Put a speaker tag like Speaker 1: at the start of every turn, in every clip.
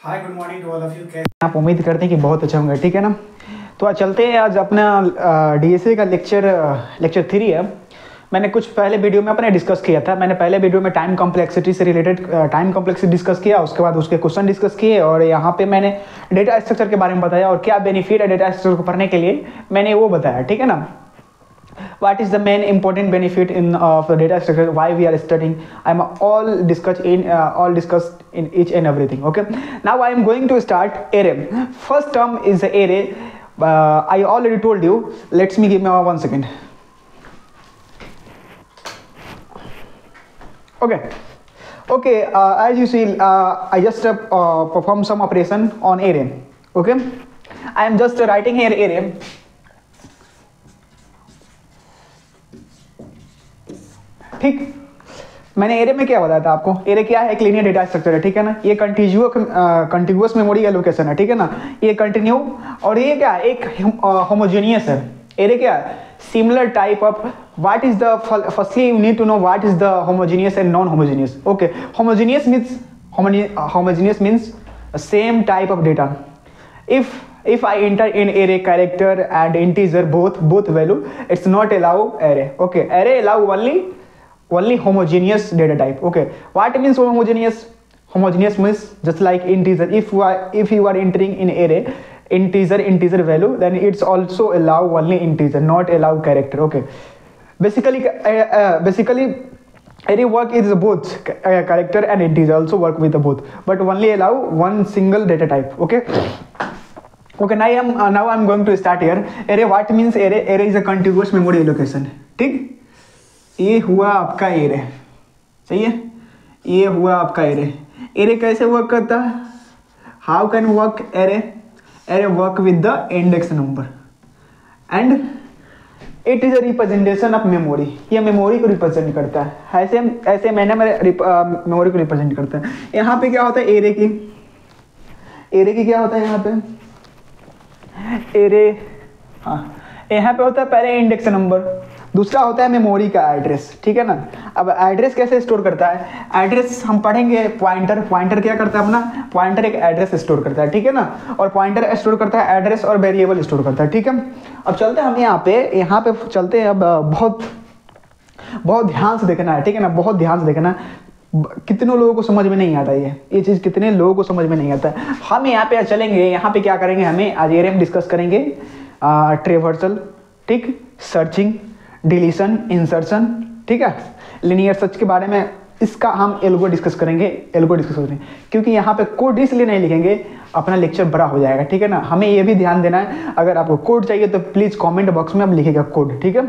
Speaker 1: Hi good morning to all of you. कैसे आप उम्मीद करते हैं कि बहुत अच्छा होंगे, ठीक है ना। तो आज चलते हैं, आज अपना डीएसए का लेक्चर 3 है। मैंने कुछ पहले वीडियो में अपने डिस्कस किया था। मैंने पहले वीडियो में टाइम कॉम्प्लेक्सिटी से रिलेटेड टाइम कॉम्प्लेक्सिटी डिस्कस किया, उसके बाद उसके क्वेश्चन डिस्कस किए और यहाँ पे मैंने डेटा स्ट्रक्चर के बारे में बताया और क्या बेनिफिट है डेटा स्ट्रक्चर को पढ़ने के लिए, मैंने वो बताया, ठीक है ना। What is the main important benefit of the data structure? Why we are studying? I'm all discussed in each and everything. Okay. Now I am going to start array. First term is the array. I already told you. Let me give me 1 second. Okay. Okay. As you see, I just perform some operation on array. Okay. I am just writing here array. ठीक, मैंने array में क्या बताया था आपको। Array क्या है? एक लीनियर डेटा स्ट्रक्चर है, ठीक है ना। ये कंटिन्यूअस मेमोरी एलोकेशन है, ठीक है ना। ये कंटिन्यू और ये क्या है? एक होमोजेनियस है। एरे क्या है? Similar type of what is the firstly you need to know what is the homogeneous and non homogeneous. Okay, homogeneous means same type of data. If I enter in array character and integer both value, it's not allow array. Okay, array allow only homogeneous data type. Okay, what means homogeneous? Homogeneous means just like integer. If you are entering in array integer value, then it's also allow only integer, not allow character. Okay, basically array work is both character and integer also work with the both, but only allow one single data type. Okay. Okay, now I'm going to start here. Array, what means array? Array is a contiguous memory allocation. ठीक, ये हुआ आपका array, सही है। ये हुआ आपका array. Array कैसे वर्क करता है? How can work array? Array work with the index number and it is a representation of memory. ये मेमोरी को रिप्रेजेंट करता है। ऐसे मैंने मेमोरी को रिप्रेजेंट करता है। यहाँ पे क्या होता है? एरे की क्या होता है यहाँ पे? एरे, हाँ, यहाँ पे होता है पहले इंडेक्स नंबर, दूसरा होता है मेमोरी का एड्रेस, ठीक है ना। अब एड्रेस कैसे स्टोर करता है? एड्रेस हम पढ़ेंगे। पॉइंटर क्या करता है? अपना पॉइंटर एक एड्रेस स्टोर करता है, ठीक है ना। और पॉइंटर स्टोर करता है एड्रेस और वेरिएबल स्टोर करता है, ठीक है। अब चलते हैं हम यहाँ पे चलते हैं। अब बहुत ध्यान से देखना है, ठीक है ना। बहुत ध्यान से देखना। कितनों लोगों को समझ में नहीं आता ये चीज़, कितने लोगों को समझ में नहीं आता है। हम यहाँ पे चलेंगे, यहाँ पे क्या करेंगे? हमें आज एरे में डिस्कस करेंगे ट्रेवर्सल, ठीक, सर्चिंग, डिलीशन, इंसर्शन, ठीक है, लिनियर सर्च के बारे में। इसका हम एल्गो डिस्कस करेंगे क्योंकि यहाँ पे कोड इसलिए नहीं लिखेंगे, अपना लेक्चर बड़ा हो जाएगा, ठीक है ना। हमें ये भी ध्यान देना है, अगर आपको कोड चाहिए तो प्लीज़ कमेंट बॉक्स में आप लिखिएगा कोड, ठीक है।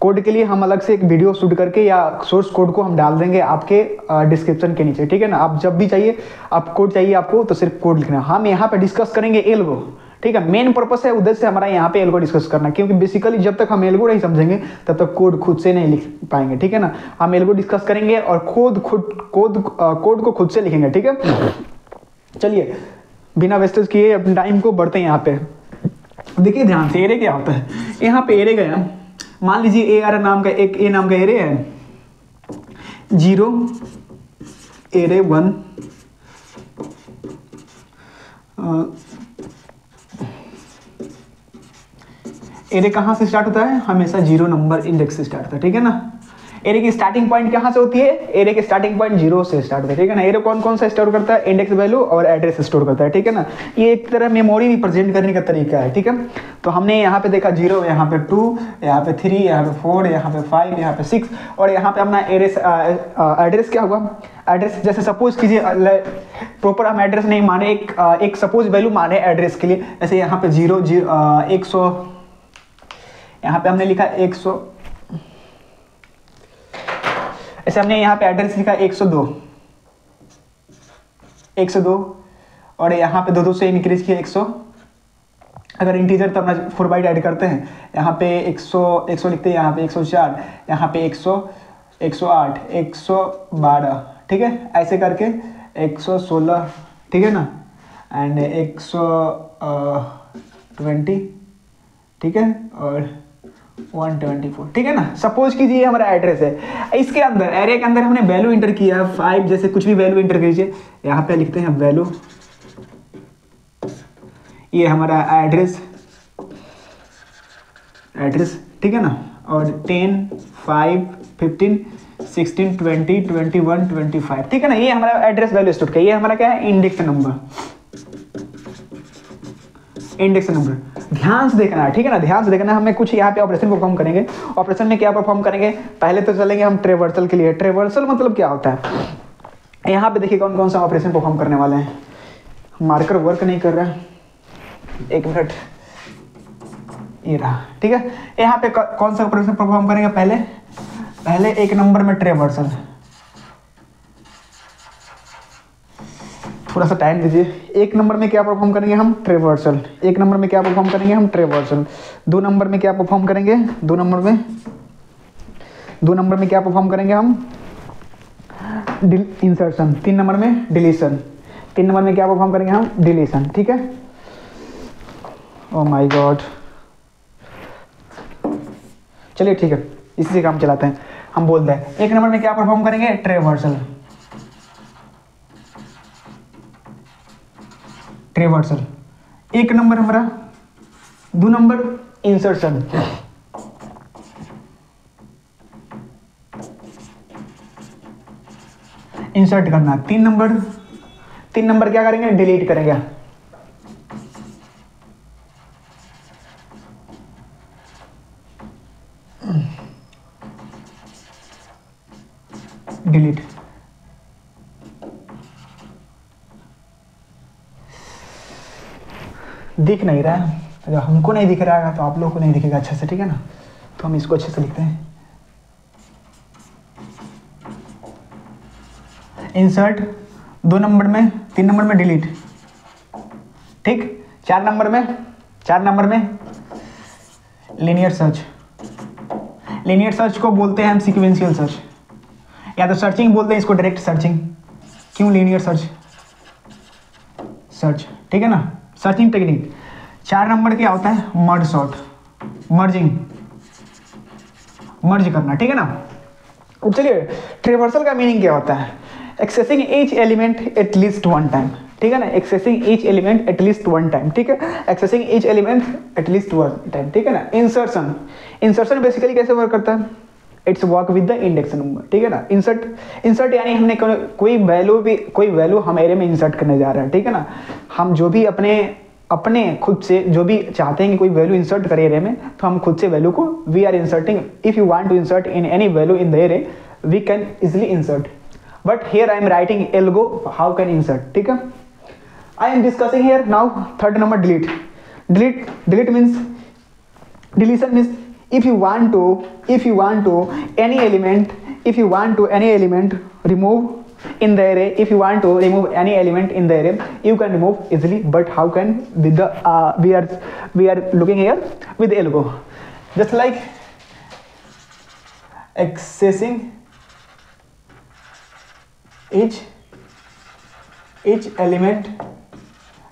Speaker 1: कोड के लिए हम अलग से एक वीडियो शूट करके या सोर्स कोड को हम डाल देंगे आपके डिस्क्रिप्शन के नीचे, ठीक है ना। आप जब भी चाहिए, आप कोड चाहिए आपको, तो सिर्फ कोड लिखना। हम यहाँ पे डिस्कस करेंगे एल्गो, ठीक है। मेन पर्पस है, उद्देश्य हमारा यहाँ पे एल्गो डिस्कस करना, क्योंकि बेसिकली जब तक हम एल्गो नहीं समझेंगे तब तक कोड खुद से नहीं लिख पाएंगे, ठीक है ना। हम एल्गो डिस्कस करेंगे और कोड को खुद से लिखेंगे, ठीक है। चलिए बिना वेस्टेज किए अपने टाइम को बढ़ते हैं यहाँ पे। देखिए ध्यान से, एरे क्या होता है? यहाँ पे एरे गया, मान लीजिए ए नाम का एरे है, 0 एरे 1, एरे कहाँ से स्टार्ट होता है? हमेशा 0 नंबर इंडेक्स से स्टार्ट होता है, ठीक है ना। एरे की स्टार्टिंग पॉइंट कहाँ से होती है? एरे की स्टार्टिंग पॉइंट 0 से स्टार्ट होता है, ठीक है ना। एरे कौन सा स्टोर करता है? इंडेक्स वैल्यू और एड्रेस स्टोर करता है, ठीक है ना। ये एक तरह मेमोरी रिप्रेजेंट करने का तरीका है, ठीक है। तो हमने यहाँ पे देखा 0, यहाँ पे 2, यहाँ पे 3, यहाँ पे 4, यहाँ पे 5, यहाँ पे 6 और यहाँ पे अपना एड्रेस क्या हुआ? एड्रेस जैसे सपोज कीजिए, प्रॉपर हम एड्रेस नहीं माने, एक सपोज वैल्यू माने एड्रेस के लिए। जैसे यहाँ पे 100, यहाँ पे हमने लिखा 100, ऐसे हमने यहाँ पे एड्रेस लिखा 102 और यहाँ पे 2 से इंक्रीज किया 100। अगर इंटीजर तो अपना 4 बाइट ऐड करते हैं, यहाँ पे 100 लिखते हैं, यहाँ पे 104, यहाँ पे 100, 108, 112, ठीक है। ऐसे करके 116, ठीक है ना, एंड 120, ठीक है, और 124, ठीक है ना। सपोज कीजिए हमारा एड्रेस है, इसके अंदर एरे के अंदर हमने वैल्यू इंटर किया है 5, जैसे कुछ भी वैल्यू इंटर कीजिए। यहाँ पे लिखते हैं वैल्यू ये हमारा एड्रेस ठीक है ना, और 10, 5, 15, 16, 20, 21, 25, ठीक है ना, ये हमारा एड्रेस वैल्यू स्टोर का, ये हमारा क्या है, इंडेक्स नंबर। ध्यान से देखना है, ठीक है ना, ध्यान से देखना। हमें कुछ यहाँ पे ऑपरेशन परफॉर्म करेंगे। ऑपरेशन में क्या परफॉर्म करेंगे, पहले तो चलेंगे हम ट्रेवर्सल के लिए। ट्रेवर्सल मतलब क्या होता है, यहाँ पे देखिए कौन कौन सा ऑपरेशन परफॉर्म करने वाले हैं। मार्कर वर्क नहीं कर रहा है, एक मिनट, ये रहा, ठीक है। यहाँ पे कौन सा ऑपरेशन परफॉर्म करेंगे, पहले एक नंबर में ट्रेवर्सल, थोड़ा सा टाइम दीजिए। एक नंबर में क्या परफॉर्म करेंगे हम, ट्रेवर्सल। एक नंबर में क्या परफॉर्म करेंगे हम, ट्रेवर्सल। 2 नंबर में क्या परफॉर्म करेंगे, 2 नंबर में क्या परफॉर्म करेंगे हम, इंसर्शन। 3 नंबर में डिलीशन। 3 नंबर में क्या परफॉर्म करेंगे हम, डिलीशन, ठीक है। ओह माय गॉड, चलिए ठीक है, इसी से काम चलाते हैं। हम बोलते हैं एक नंबर में क्या परफॉर्म करेंगे, ट्रेवर्सल। 1 नंबर हमारा, 2 नंबर इंसर्शन, इंसर्ट करना। 3 नंबर क्या करेंगे, डिलीट करेंगे। डिलीट, दिख नहीं रहा है, अगर हमको नहीं दिख रहा है तो आप लोगों को नहीं दिखेगा अच्छे से, ठीक है ना। तो हम इसको अच्छे से लिखते हैं, इंसर्ट 2 नंबर में, 3 नंबर में डिलीट, ठीक। 4 नंबर में लीनियर सर्च। लीनियर सर्च को बोलते हैं हम सीक्वेंशियल सर्च, या तो सर्चिंग बोलते हैं इसको, डायरेक्ट सर्चिंग। क्यों लीनियर सर्च, ठीक है ना, सर्चिंग टेक्निक। 4 नंबर क्या होता है, मर्ज सॉर्ट, मर्ज करना, ठीक है ना। अब चलिए, ट्रेवर्सल का मीनिंग क्या होता है, accessing each element at least 1 time, ठीक है ना। Accessing each element at least 1 time, ठीक है। Accessing each element at least 1 time, ठीक है ना। इंसर्शन बेसिकली कैसे वर्क करता है, it's work with the index number, ठीक है ना। इंसर्ट यानी हमने कोई वैल्यू हम एरे में इंसर्ट करने जा रहे हैं, ठीक है ना। हम जो भी अपने खुद से जो भी चाहते हैं कि कोई वैल्यू इंसर्ट करें एरे में, तो हम खुद से वैल्यू को we are inserting. If you want to insert in any value in the array, we can easily insert, but here I am writing algo how can insert, ठीक है। I am discussing here now 3rd number, delete means, deletion means if you want to any element remove in the array, if you want to remove any element in the array, you can remove easily, but how can, with the we are looking here with algo, just like accessing each element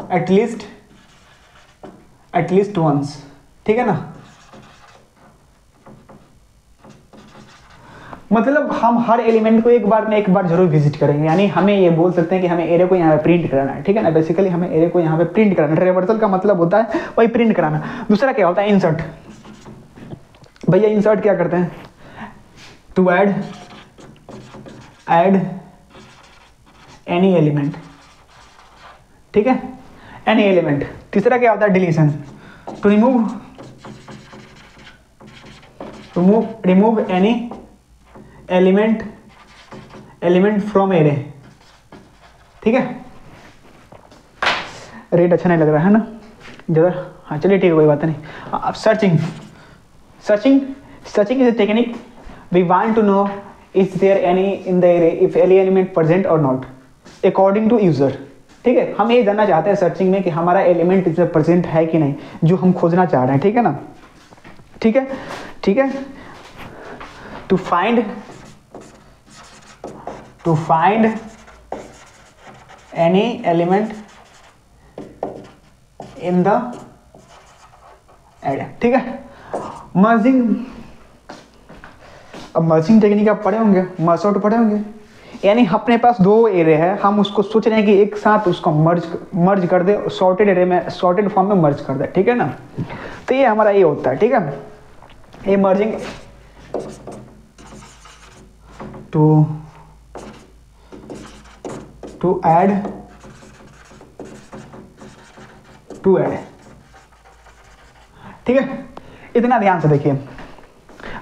Speaker 1: at least once, ठीक है ना। मतलब हम हर element को एक बार जरूर visit करेंगे, यानी हमें ये बोल सकते हैं कि हमें एरे को यहाँ पे प्रिंट कराना है, ठीक है ना। बेसिकली हमें एरे को यहाँ पे प्रिंट कराना है। ट्रेवर्सल का मतलब होता है वही प्रिंट कराना। दूसरा क्या होता है, इंसर्ट। भैया इंसर्ट क्या करते हैं, टू ऐड एनी एलिमेंट, ठीक है, एनी एलिमेंट। तीसरा क्या होता है, deletion, to remove any element from array, ठीक है। रेट अच्छा नहीं लग रहा है ना ज़्यादा, हाँ चलिए ठीक है, कोई बात नहीं। अब searching is a technique, we want to know is there any in the array, if any element present और नॉट, अकॉर्डिंग टू यूजर, ठीक है। हम ये जानना चाहते हैं सर्चिंग में कि हमारा एलिमेंट इसमें प्रेजेंट है कि नहीं, जो हम खोजना चाह रहे हैं, ठीक है ना, ठीक है। to find any element in the array, ठीक है। मर्जिंग, अब मर्जिंग टेक्निक आप पढ़े होंगे, मर्ज सॉर्ट पढ़े होंगे। यानी अपने पास दो एरे है, हम उसको सोच रहे हैं कि एक साथ उसको मर्ज कर दे, सॉर्टेड एरे में, सॉर्टेड फॉर्म में मर्ज कर दे, ठीक है ना। तो ये हमारा ये होता है, ठीक है, ये मर्जिंग टू ऐड ठीक है। इतना ध्यान से देखिए,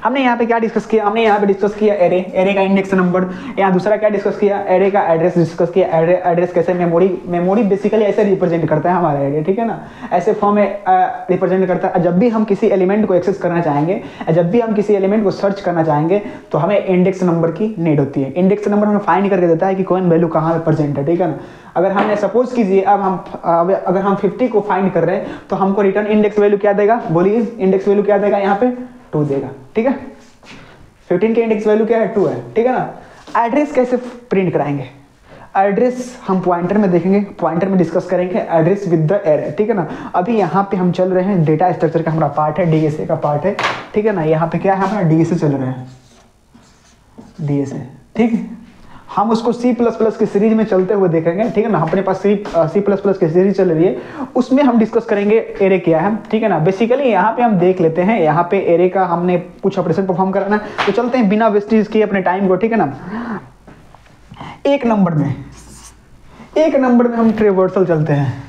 Speaker 1: हमने यहाँ पे क्या डिस्कस किया, हमने यहाँ पे डिस्कस किया एरे का इंडेक्स नंबर, यहाँ दूसरा क्या डिस्कस किया, एरे का एड्रेस डिस्कस किया, एड्रेस कैसे मेमोरी बेसिकली ऐसे रिप्रेजेंट करता है हमारा एरे, ठीक है ना, ऐसे फॉर्म में रिप्रेजेंट करता है। जब भी हम किसी एलिमेंट को एक्सेस करना चाहेंगे, जब भी हम किसी एलिमेंट को सर्च करना चाहेंगे तो हमें इंडेक्स नंबर की नीड होती है। इंडेक्स नंबर हमें फाइंड करके देता है कि कौन वैल्यू कहाँ पे प्रेजेंट है, ठीक है ना। अगर हमने सपोज कीजिए अगर हम 50 को फाइंड कर रहे हैं तो हमको रिटर्न इंडेक्स वैल्यू क्या देगा, बोलिए इंडेक्स वैल्यू क्या देगा, यहाँ पे 2 देगा, ठीक है। 15 के इंडेक्स वैल्यू क्या है, 2 है, ठीक है ना। एड्रेस कैसे प्रिंट कराएंगे, एड्रेस हम पॉइंटर में देखेंगे, पॉइंटर में डिस्कस करेंगे एड्रेस विद द एरे, ठीक है ना। अभी यहाँ पे हम चल रहे हैं डेटा स्ट्रक्चर का हमारा पार्ट है, डीएसए का पार्ट है, ठीक है ना। यहाँ पे क्या है हमारा डीएसए चल रहा है, डीएसए, ठीक है। हम उसको C++ की सीरीज में चलते हुए देखेंगे, ठीक है ना। अपने पास C++ की सीरीज चल रही है, उसमें हम डिस्कस करेंगे एरे क्या है, ठीक है ना। बेसिकली यहाँ पे हम देख लेते हैं, यहाँ पे एरे का हमने कुछ ऑपरेशन परफॉर्म कराना है, तो चलते हैं बिना वेस्टेज किए अपने टाइम को, ठीक है ना। एक नंबर में हम ट्रेवर्सल चलते हैं,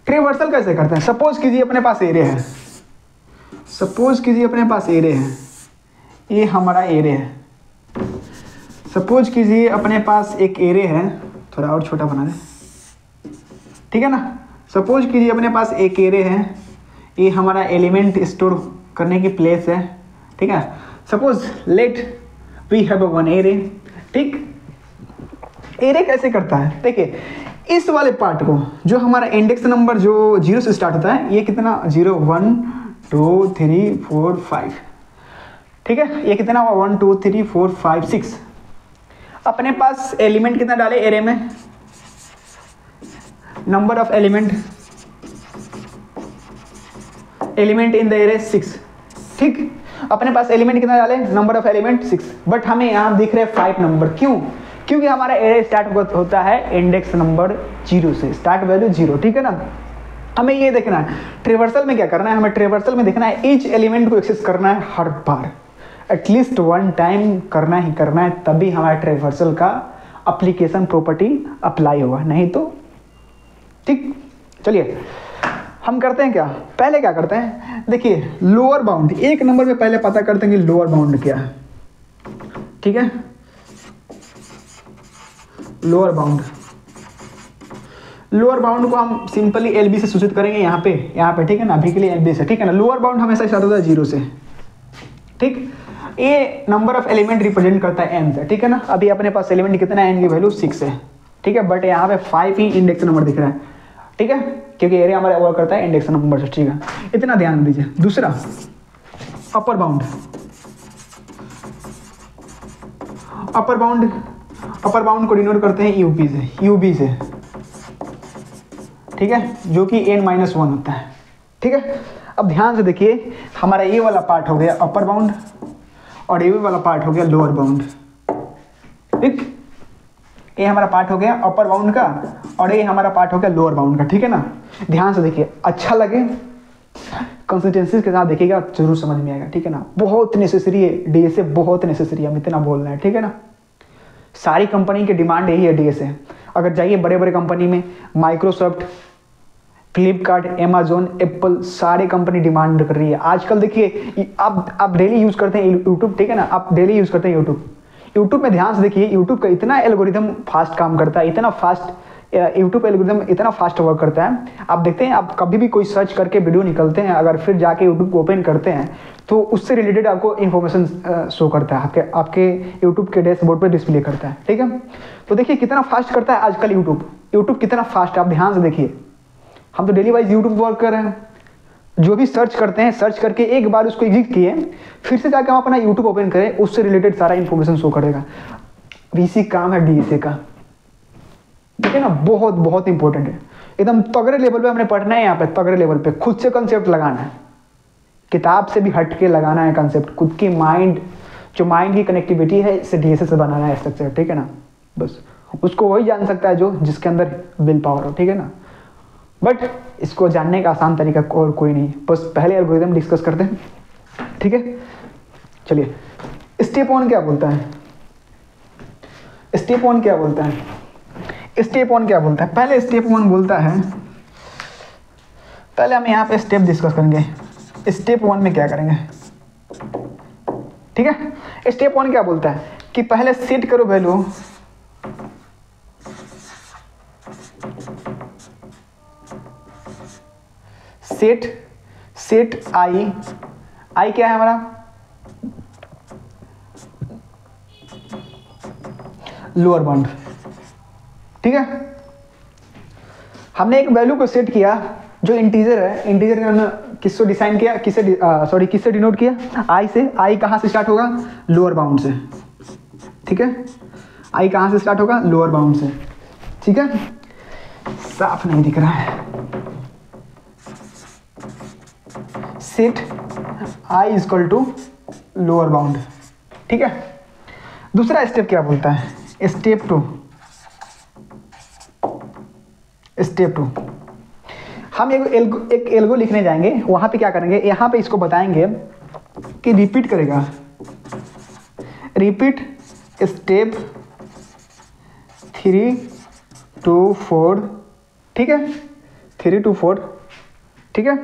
Speaker 1: ट्रेवर्सल कैसे करते हैं। सपोज कीजिए अपने पास एरे है, ये हमारा एरे है। सपोज कीजिए अपने पास एक एरे है, थोड़ा और छोटा बना दे, ठीक है ना। सपोज कीजिए अपने पास एक एरे है, ये हमारा एलिमेंट स्टोर करने की प्लेस है, ठीक है। Suppose let we have one array, ठीक। एरे कैसे करता है, देखिए इस वाले पार्ट को, जो हमारा इंडेक्स नंबर जो 0 से स्टार्ट होता है, ये कितना 0 1 2 3 4 5, ठीक है। ये कितना हुआ 1 2 3 4 5 6। अपने पास एलिमेंट कितना डाले एरे में, number of element in the array 6, ठीक। अपने पास एलिमेंट कितना डाले, नंबर ऑफ एलिमेंट 6, बट हमें यहाँ दिख रहे 5 नंबर, क्यों, क्योंकि हमारा एरे स्टार्ट होता है इंडेक्स नंबर 0 से, स्टार्ट वैल्यू 0, ठीक है ना। हमें ये देखना है ट्रेवर्सल में क्या करना है, हमें ट्रेवर्सल में देखना है ईच एलिमेंट को एक्सेस करना है हर बार, एटलीस्ट 1 टाइम करना ही करना है, तभी हमारा ट्रेवर्सल का एप्लीकेशन प्रॉपर्टी अप्लाई होगा, नहीं तो ठीक। चलिए हम करते हैं क्या, पहले क्या करते हैं, देखिए लोअर बाउंड, एक नंबर में पहले पता करते हैं कि लोअर बाउंड क्या है, ठीक है। लोअर बाउंड को हम सिंपली LB से सूचित करेंगे, यहाँ पे ठीक है ना, अभी के लिए LB से, ठीक है ना। लोअर बाउंड हमेशा स्टार्ट होता है 0 से, ठीक। ये नंबर ऑफ एलिमेंट रिप्रेजेंट करता है n से, ठीक है ना। अभी अपने पास एलिमेंट कितना है, n की वैल्यू 6 है, ठीक है, बट यहाँ पे 5 ही इंडेक्स नंबर दिख रहा है, ठीक है, क्योंकि एरिया हमारा वर्क करता है इंडेक्स नंबर से, ठीक है। इतना ध्यान दीजिए। दूसरा अपर बाउंड को डिनोट करते हैं UB से, ठीक है, जो कि n-1 होता है, ठीक है। अब ध्यान से देखिए, हमारा ये वाला पार्ट हो गया अपर बाउंड और ये वाला पार्ट हो गया लोअर बाउंड, ठीक। ये हमारा पार्ट हो गया अपर बाउंड का और ये हमारा पार्ट हो गया लोअर बाउंड का, ठीक है ना। ध्यान से देखिए, अच्छा लगे कंसिस्टेंसी के साथ देखिएगा, जरूर समझ में आएगा, ठीक है ना। बहुत नेसेसरी है डीएसए, बहुत नेसेसरी है, हम इतना बोल रहे हैं, ठीक है ना। सारी कंपनी की डिमांड यही है डीएसए। अगर जाइए बड़े बड़े कंपनी में, माइक्रोसॉफ्ट, फ्लिपकार्ट, अमेजोन, एप्पल, सारे कंपनी डिमांड कर रही है। आजकल देखिए आप डेली यूज़ करते हैं यूट्यूब, ठीक है ना, आप डेली यूज़ करते हैं यूट्यूब में ध्यान से देखिए, यूट्यूब का इतना एल्गोरिदम फास्ट काम करता है, इतना फास्ट यूट्यूब एल्गोरिदम इतना फास्ट वर्क करता है। आप देखते हैं, आप कभी भी कोई सर्च करके वीडियो निकलते हैं, अगर फिर जाके यूट्यूब को ओपन करते हैं तो उससे रिलेटेड आपको इन्फॉर्मेशन शो करता है, आपके यूट्यूब के डैशबोर्ड पर डिस्प्ले करता है, ठीक है। तो देखिए कितना फास्ट करता है आजकल यूट्यूब कितना फास्ट है, आप ध्यान से देखिए। हम तो डेली वाइज यूट्यूब वर्क कर रहे हैं, जो भी सर्च करते हैं, सर्च करके एक बार उसको एग्जिट किए, फिर से जाकर हम अपना यूट्यूब ओपन करें, उससे रिलेटेड सारा इन्फॉर्मेशन शो करेगा। इसी काम है डीएसए का, ठीक है ना। बहुत बहुत इंपॉर्टेंट है, एकदम तगड़े लेवल पे हमने पढ़ना है, यहाँ पे तगड़े लेवल पे खुद से कंसेप्ट लगाना है, किताब से भी हट के लगाना है कंसेप्ट, खुद की माइंड, जो माइंड की कनेक्टिविटी है इससे डीएसए से बनाना है स्ट्रक्चर, ठीक है ना। बस उसको वही जान सकता है जो जिसके अंदर विल पावर हो, ठीक है ना। बट इसको जानने का आसान तरीका और कोई नहीं, बस पहले एल्गोरिथम डिस्कस करते हैं, ठीक है। चलिए, स्टेप वन क्या बोलता है, स्टेप वन क्या बोलता है, स्टेप वन क्या बोलता है। पहले स्टेप वन बोलता है, पहले हम यहाँ पे स्टेप डिस्कस करेंगे। स्टेप वन में क्या करेंगे, ठीक है। स्टेप वन क्या बोलता है कि पहले सेट करो वैल्यू, सेट आई क्या है हमारा, लोअर बाउंड, ठीक है। हमने एक वैल्यू को सेट किया जो इंटीजर है, इंटीजर का हमने किससे डिसाइन किया, किससे डिनोट किया, आई से। आई कहाँ से स्टार्ट होगा, लोअर बाउंड से, ठीक है। आई कहाँ से स्टार्ट होगा, लोअर बाउंड से, ठीक है। साफ नहीं दिख रहा है। Set I equal to lower bound, ठीक है। दूसरा स्टेप क्या बोलता है, स्टेप टू हम एक एल्गो लिखने जाएंगे, वहां पे क्या करेंगे, यहां पे इसको बताएंगे कि रिपीट करेगा, रिपीट स्टेप 3 to 4, ठीक है, 3 to 4, ठीक है।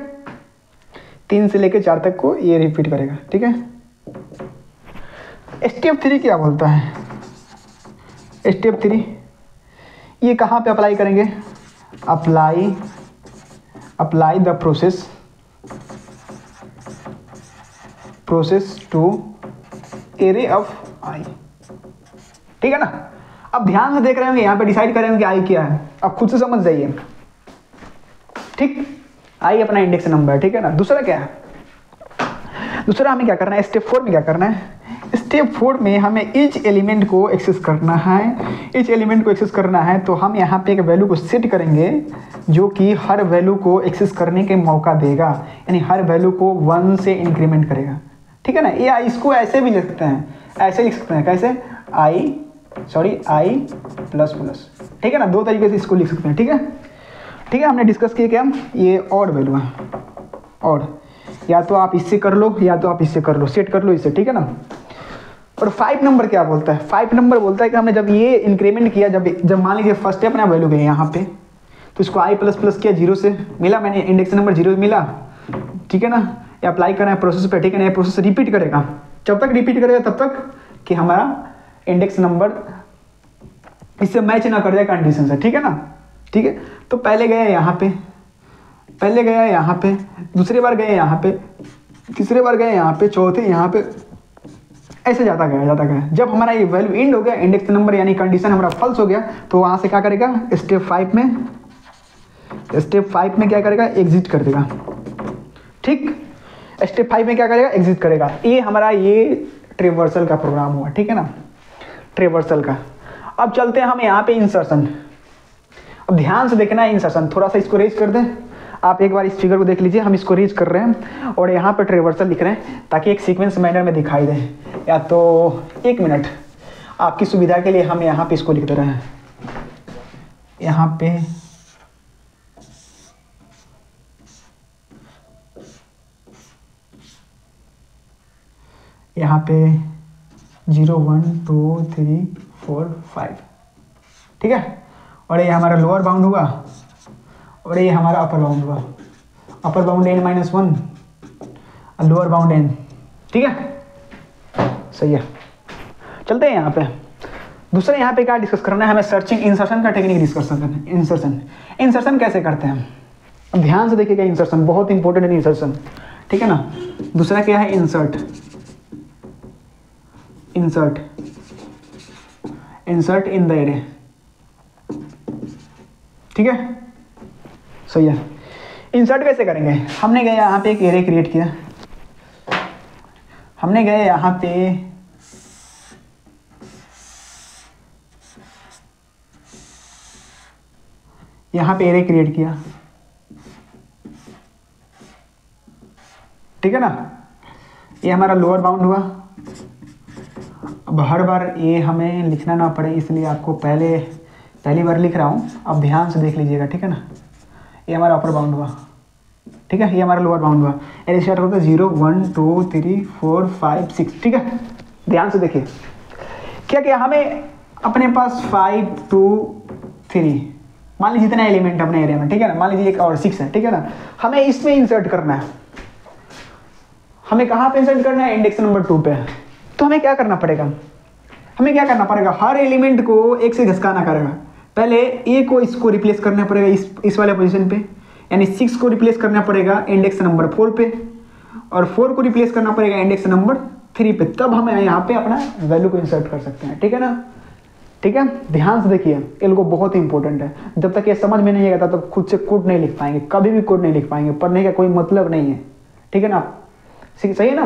Speaker 1: 3 से लेकर 4 तक को ये रिपीट करेगा, ठीक है। स्टेप 3 क्या बोलता है, स्टेप 3 ये कहाँ पे अप्लाई करेंगे, apply the process to array of i, ठीक है ना। अब ध्यान से देख रहे होंगे, यहाँ पे डिसाइड कर रहे होंगे कि आई क्या है, अब खुद से समझ जाइए, ठीक। आई अपना इंडेक्स नंबर है, ठीक है ना। दूसरा क्या है, दूसरा हमें क्या करना है, स्टेप 4 में क्या करना है, स्टेप 4 में हमें ईच एलिमेंट को एक्सेस करना है। ईच एलिमेंट को एक्सेस करना है तो हम यहाँ पे एक वैल्यू को सेट करेंगे जो कि हर वैल्यू को एक्सेस करने के मौका देगा, यानी हर वैल्यू को 1 से इंक्रीमेंट करेगा, ठीक है ना। ये इसको ऐसे भी लिख सकते हैं, ऐसे लिख सकते हैं, कैसे, आई प्लस प्लस, ठीक है ना। दो तरीके से इसको लिख सकते हैं, ठीक है, ठीक है। हमने डिस्कस किया क्या, ये ऑड वैल्यू है, ऑड, या तो आप इससे कर लो या तो आप इससे कर लो, सेट कर लो इससे, ठीक है ना। और 5 नंबर क्या बोलता है, 5 नंबर बोलता है कि हमने जब ये इंक्रीमेंट किया, जब मान लीजिए फर्स्ट स्टेप अपना वैल्यू गए यहाँ पे, तो इसको आई प्लस प्लस किया, 0 से मिला, मैंने इंडेक्स नंबर 0 मिला, ठीक है ना। ये अप्लाई करना है प्रोसेस पे, ठीक है ना। ये प्रोसेस रिपीट करेगा, जब तक रिपीट करेगा तब तक कि हमारा इंडेक्स नंबर इससे मैच ना कर जाए कंडीशन से, ठीक है ना, ठीक है। तो पहले गया यहाँ पे, पहले गया यहाँ पे, दूसरी बार गए यहाँ पे, तीसरी बार गए यहाँ पे, चौथे यहाँ पे, ऐसे जाता गया। जब हमारा ये वैल्यू एंड हो गया, इंडेक्स नंबर यानी कंडीशन हमारा फॉल्स हो गया, तो वहाँ से क्या करेगा, स्टेप 5 में क्या करेगा, एग्जिट कर देगा, ठीक। स्टेप 5 में क्या करेगा, एग्जिट करेगा। ये हमारा ये ट्रेवर्सल का प्रोग्राम हुआ, ठीक है ना, ट्रेवर्सल का। अब चलते हैं हम यहाँ पे इंसर्शन। अब ध्यान से देखना है इंसर्शन, थोड़ा सा इसको रेज कर दें, आप एक बार इस फिगर को देख लीजिए, हम इसको रेज कर रहे हैं और यहाँ पर ट्रेवर्सल लिख रहे हैं ताकि एक सीक्वेंस मैनर में दिखाई दे। या तो 1 मिनट आपकी सुविधा के लिए हम यहाँ पे इसको लिख दे रहे हैं, यहाँ पे यहाँ पे 0 1 2 3 4 5, ठीक है। और ये हमारा लोअर बाउंड हुआ और ये हमारा अपर बाउंड हुआ, अपर बाउंड n-1 और लोअर बाउंड n, ठीक है, सही है। चलते हैं यहाँ पे, दूसरा यहाँ पे क्या डिस्कस करना है हमें, सर्चिंग इंसर्शन का टेक्निक डिस्कस करना है। इंसर्शन कैसे करते हैं, अब ध्यान से देखिएगा, इंसर्शन बहुत इंपॉर्टेंट है, इंसर्शन, ठीक है ना। दूसरा क्या है, इंसर्ट इन द एरे, ठीक है, सही है। इंसर्ट कैसे करेंगे, हमने गए यहाँ पे एक एरे क्रिएट किया, हमने गए यहाँ पे एरे क्रिएट किया, ठीक है ना। ये हमारा लोअर बाउंड हुआ। अब हर बार ये हमें लिखना ना पड़े इसलिए आपको पहली बार लिख रहा हूँ, आप ध्यान से देख लीजिएगा, ठीक है ना। ये हमारा अपर बाउंड हुआ, ठीक है, ये हमारा लोअर बाउंड हुआ। ये स्टार्ट होता है 0 1 2 3 4 5 6, ठीक है। ध्यान से देखिए क्या क्या हमें अपने पास 5 2 3 मान लीजिए जितना एलिमेंट अपने एरिया में, ठीक है ना, मान लीजिए एक और 6 है, ठीक है ना। हमें इसमें इंसर्ट करना है। हमें कहाँ पे इंसर्ट करना है? इंडेक्स नंबर 2 पे। तो हमें क्या करना पड़ेगा? हमें क्या करना पड़ेगा? हर एलिमेंट को एक से घसकाना करेगा। पहले ए को इसको रिप्लेस करना पड़ेगा इस वाले पोजीशन पे, यानी 6 को रिप्लेस करना पड़ेगा इंडेक्स नंबर 4 पे, और 4 को रिप्लेस करना पड़ेगा इंडेक्स नंबर 3 पे। तब हम यहाँ पे अपना वैल्यू को इंसर्ट कर सकते हैं, ठीक है ना। ठीक है, ध्यान से देखिए, ये लोगों बहुत इंपॉर्टेंट है। जब तक ये समझ में नहीं आएगा तब तक खुद से कोड नहीं लिख पाएंगे, कभी भी कोड नहीं लिख पाएंगे। पढ़ने का कोई मतलब नहीं है, ठीक है ना। सही है ना,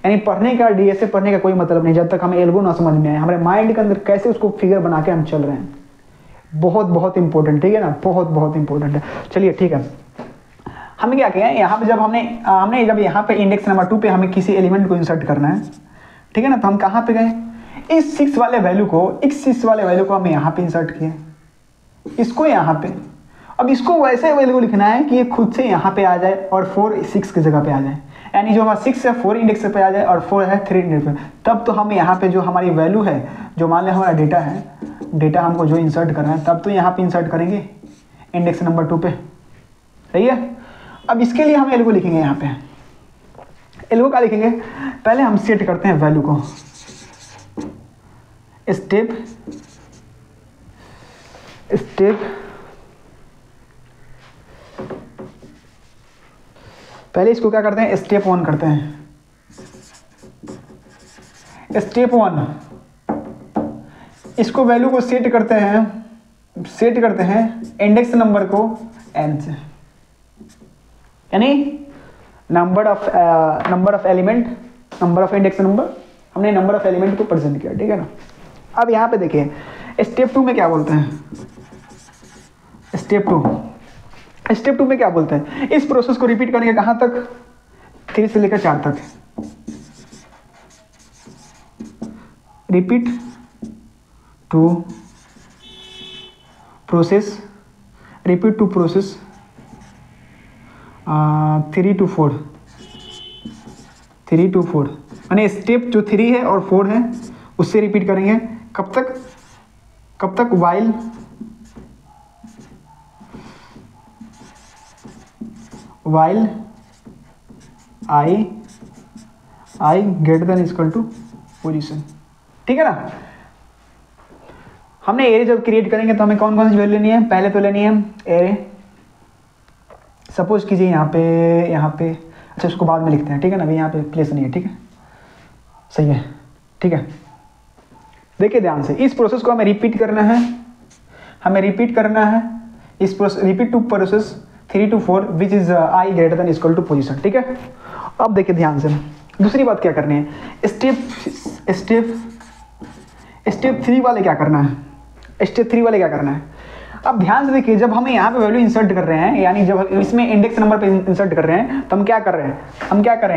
Speaker 1: यानी पढ़ने का, डीएसए पढ़ने का कोई मतलब नहीं जब तक हमें एल्गो ना समझ में आए, हमारे माइंड के अंदर कैसे उसको फिगर बना के हम चल रहे हैं। बहुत इंपॉर्टेंट, ठीक है ना, बहुत इंपॉर्टेंट है। चलिए ठीक है, हमें क्या किया यहाँ पे, जब हमने जब यहाँ पे इंडेक्स नंबर 2 पे हमें किसी एलिमेंट को इंसर्ट करना है, ठीक है ना, तो हम कहाँ पे गए? इस 6 वाले वैल्यू को हम यहाँ पे इंसर्ट किए, इसको यहाँ पे। अब इसको वैसे वैल्यू लिखना है कि ये खुद से यहाँ पे आ जाए और 4 6 की जगह पे आ जाए, यानी जो हमारा 6 है 4 इंडेक्स पे आ जाए और 4 है 3 इंडेक्स पे। तब तो हम यहाँ पे जो हमारी वैल्यू है, जो मान लें हमारा डेटा है, डेटा हमको जो इंसर्ट करना है, तब तो यहाँ पे इंसर्ट करेंगे इंडेक्स नंबर 2 पे, सही है। अब इसके लिए हम एल्गो लिखेंगे, यहाँ पे एल्गो क्या लिखेंगे? पहले हम सेट करते हैं वैल्यू को, स्टेप पहले इसको क्या करते हैं? स्टेप 1 करते हैं। स्टेप 1 इसको वैल्यू को सेट करते हैं इंडेक्स नंबर को n से, यानी number of element, number of index number, हमने नंबर ऑफ एलिमेंट को प्रेजेंट किया, ठीक है ना। अब यहाँ पे देखिए स्टेप 2 में क्या बोलते हैं? स्टेप 2 में क्या बोलते हैं? इस प्रोसेस को रिपीट करेंगे कहाँ तक? 3 से लेकर 4 तक। रिपीट टू प्रोसेस 3 to 4, यानी स्टेप जो 3 है और 4 है उससे रिपीट करेंगे। कब तक? While I greater than equal to position, ठीक है ना। हमने एरे जब क्रिएट करेंगे तो हमें कौन कौन सी वैल्यू लेनी है? पहले तो लेनी है एरे, सपोज कीजिए यहाँ पे, अच्छा उसको बाद में लिखते हैं, ठीक है ना, अभी यहाँ पे प्लेस नहीं है, ठीक है, सही है, ठीक है। देखिए ध्यान से, इस प्रोसेस को हमें रिपीट करना है, इस process repeat to process 3 to 4 which is I greater than equal to position, ठीक है। अब देखिए ध्यान से, दूसरी बात क्या करनी है? स्टेप 3 वाले क्या करना है? अब ध्यान से देखिए, जब हमें यहाँ पे वैल्यू इंसर्ट कर रहे हैं, यानी जब इसमें इंडेक्स नंबर पे इंसर्ट कर रहे हैं, तो हम क्या कर रहे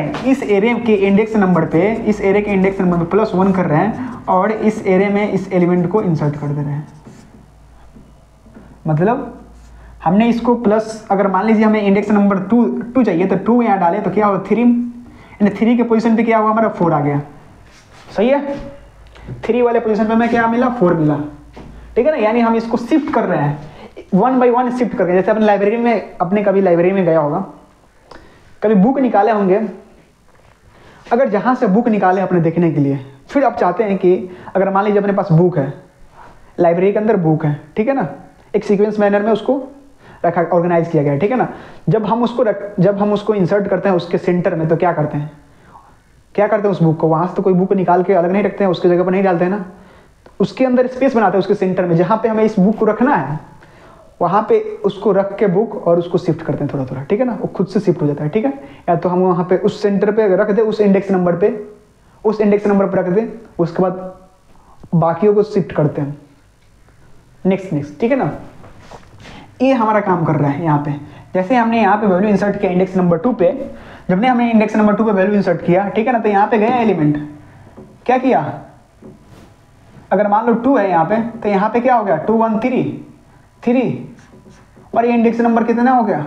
Speaker 1: हैं? इस एरे के इंडेक्स नंबर पे +1 कर रहे हैं और इस एरे में इस एलिमेंट को इंसर्ट कर दे रहे हैं। मतलब हमने इसको प्लस, अगर मान लीजिए हमें इंडेक्स नंबर 2 चाहिए तो 2 यहाँ डाले तो क्या होगा? 3, यानी 3 के पोजीशन पे क्या हुआ? हमारा 4 आ गया, सही है। 3 वाले पोजीशन पे हमें क्या मिला? 4 मिला, ठीक है ना। यानी हम इसको शिफ्ट कर रहे हैं, 1 by 1 शिफ्ट करके। जैसे अपने लाइब्रेरी में, कभी लाइब्रेरी में गया होगा, कभी बुक निकाले होंगे, अगर जहाँ से बुक निकाले अपने देखने के लिए, फिर आप चाहते हैं कि अगर मान लीजिए अपने पास बुक है, लाइब्रेरी के अंदर बुक है, ठीक है ना, एक सीक्वेंस मैनर में उसको रखा, ऑर्गेनाइज किया गया है, ठीक है ना। जब हम उसको इंसर्ट करते हैं उसके सेंटर में, तो क्या करते हैं उस बुक को? वहाँ से तो कोई बुक निकाल के अलग नहीं रखते हैं, उसके जगह पर नहीं डालते हैं ना, उसके अंदर स्पेस बनाते हैं उसके सेंटर में, जहाँ पे हमें इस बुक को रखना है वहाँ पे उसको रख के बुक और उसको शिफ्ट करते हैं थोड़ा, ठीक है ना। वो खुद से शिफ्ट हो जाता है, ठीक है। या तो हम वहाँ पे उस सेंटर पे रख दे, उस इंडेक्स नंबर पे रख दे, उसके बाद बाकियों को शिफ्ट करते हैं नेक्स्ट, ठीक है ना। ये हमारा काम कर रहा है यहाँ पे। जैसे हमने यहाँ पे वैल्यू इंसर्ट किया इंडेक्स नंबर 2 पे, जब ने हमने इंडेक्स नंबर 2 पे वैल्यू इंसर्ट किया, ठीक है ना, तो यहाँ पे गया एलिमेंट, क्या किया, अगर मान लो 2 है यहाँ पे, तो यहाँ पे क्या हो गया 2 1 3, और ये इंडेक्स नंबर कितना हो गया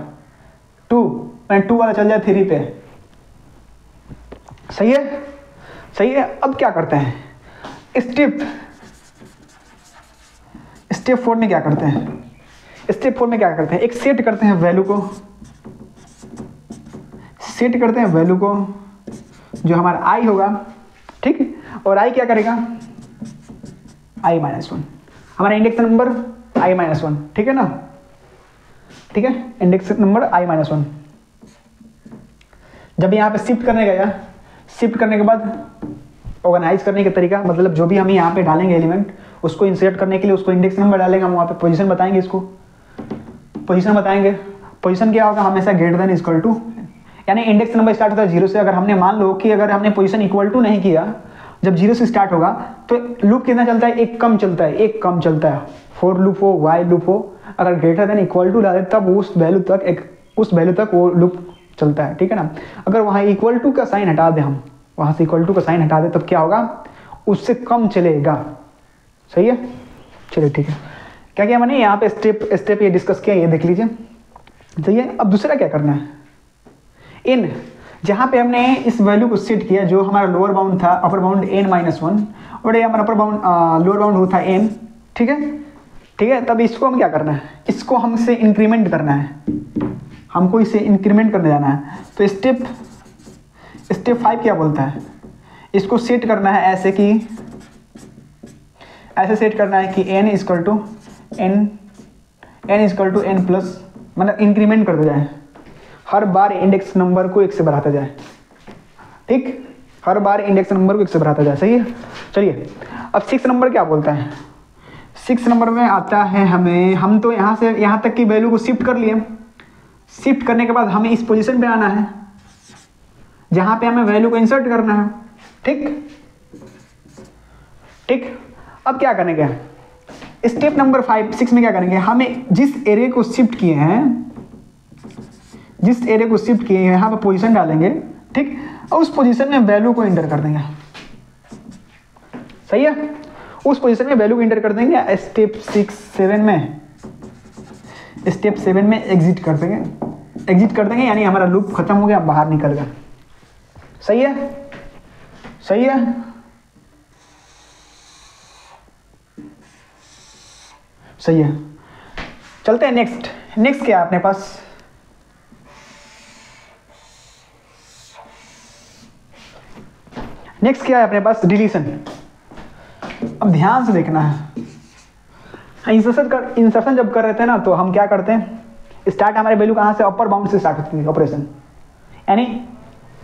Speaker 1: 2, मैंने 2 वाला चल जाए 3 पे। सही है, सही है। अब क्या करते हैं, स्टेप 4 में क्या करते हैं, स्टेप 4 में क्या करते हैं, एक सेट करते हैं वैल्यू को, सेट करते हैं वैल्यू को जो हमारा आई होगा, ठीक, और आई क्या करेगा i-1, हमारा इंडेक्स नंबर i-1, ठीक है ना, ठीक है, इंडेक्स नंबर i-1। जब यहाँ पे शिफ्ट करने गया, शिफ्ट करने के बाद ऑर्गेनाइज करने का तरीका, मतलब जो भी हम यहाँ पे डालेंगे एलिमेंट, उसको इंसर्ट करने के लिए उसको इंडेक्स नंबर डालेंगे, हम वहाँ पे पोजीशन बताएंगे, इसको पोजीशन बताएंगे। पोजीशन क्या होगा, हमेशा ग्रेटर देन इक्वल टू, यानी इंडेक्स नंबर स्टार्ट होता है 0 से। अगर हमने मान लो कि अगर हमने पोजीशन इक्वल टू नहीं किया, जब 0 से स्टार्ट होगा तो लूप कितना चलता है, एक कम चलता है, एक कम चलता है। फॉर लूप हो, वाइल लूप हो, अगर ग्रेटर देन इक्वल टू डाले तब उस वैल्यू तक वो लूप चलता है, ठीक है ना। अगर वहाँ इक्वल टू का साइन हटा दें, हम वहाँ से इक्वल टू का साइन हटा दें, तब क्या होगा, उससे कम चलेगा। सही है, चलिए ठीक है। क्या क्या मैंने यहाँ पे स्टेप ये डिस्कस किया, ये देख लीजिए। सही है। अब दूसरा क्या करना है, इन जहाँ पे हमने इस वैल्यू को सेट किया, जो हमारा लोअर बाउंड था, अपर बाउंड n-1 और ये हमारा अपर बाउंड लोअर बाउंड होता है n, ठीक है, ठीक है। तब इसको हम क्या करना है, इसको हमसे इंक्रीमेंट करना है, हमको इसे इंक्रीमेंट करने जाना है। तो स्टेप 5 क्या बोलता है, इसको सेट करना है ऐसे कि, ऐसे सेट करना है कि n equal to n plus, मतलब इंक्रीमेंट करते जाए, हर बार इंडेक्स नंबर को 1 से बढ़ाता जाए, ठीक, हर बार इंडेक्स नंबर को 1 से बढ़ाता जाए। सही है, चलिए। अब 6 नंबर क्या बोलता है, 6 नंबर में आता है हमें, हम तो यहाँ से यहाँ तक की वैल्यू को शिफ्ट कर लिए, शिफ्ट करने के बाद हमें इस पोजीशन पे आना है जहाँ पे हमें वैल्यू को इंसर्ट करना है, ठीक, ठीक। अब क्या करेंगे, स्टेप नंबर 6 में क्या करेंगे, हमें जिस एरिया को शिफ्ट किए हैं, जिस एरिया को शिफ्ट किए हैं यहाँ पे पोजीशन डालेंगे, ठीक, और उस पोजीशन में वैल्यू को इंटर कर देंगे। सही है, उस पोजीशन में वैल्यू को इंटर कर देंगे। स्टेप 7 में एग्जिट कर देंगे, यानी हमारा लूप खत्म हो गया, बाहर निकल गया। सही है, सही है, सही है। चलते हैं नेक्स्ट क्या है अपने पास, नेक्स्ट क्या है अपने पास, डिलीशन। अब ध्यान से देखना है, इंसर्शन जब कर रहे थे ना, तो हम क्या करते हैं, स्टार्ट हमारे वैल्यू कहाँ से, अपर बाउंड से स्टार्ट होती है ऑपरेशन, यानी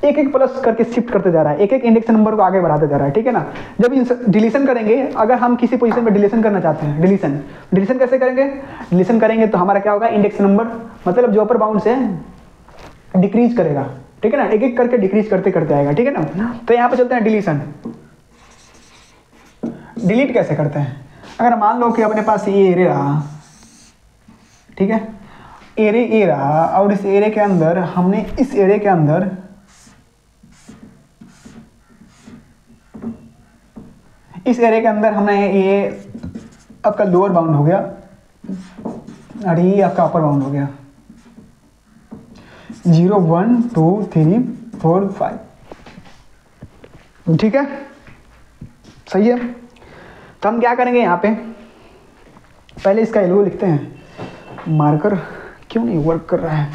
Speaker 1: एक प्लस करके शिफ्ट करते जा रहा है, एक इंडेक्स नंबर को आगे बढ़ाते जा रहा है, ठीक है ना। जब डिलीशन करेंगे, अगर हम किसी पोजीशन पे डिलीशन करना चाहते हैं, डिलीशन कैसे करेंगे, डिलीशन करेंगे तो हमारा क्या होगा, इंडेक्स नंबर मतलब जो अपर बाउंड से डिक्रीज करेगा, ठीक है ना, एक करके डिक्रीज करते करते आएगा, ठीक है ना। तो यहाँ पे चलते हैं डिलीशन। डिलीट कैसे करते हैं, अगर मान लो कि अपने पास ये एरे रहा, ठीक है, एरे ए रहा, और इस एरे के अंदर हमने इस एरे के अंदर हमने ये आपका लोअर बाउंड हो गया और ये आपका अपर बाउंड हो गया, 0 1 2 3 4 5, ठीक है, सही है। तो हम क्या करेंगे, यहाँ पे पहले इसका एल्गो लिखते हैं। मार्कर क्यों नहीं वर्क कर रहा है,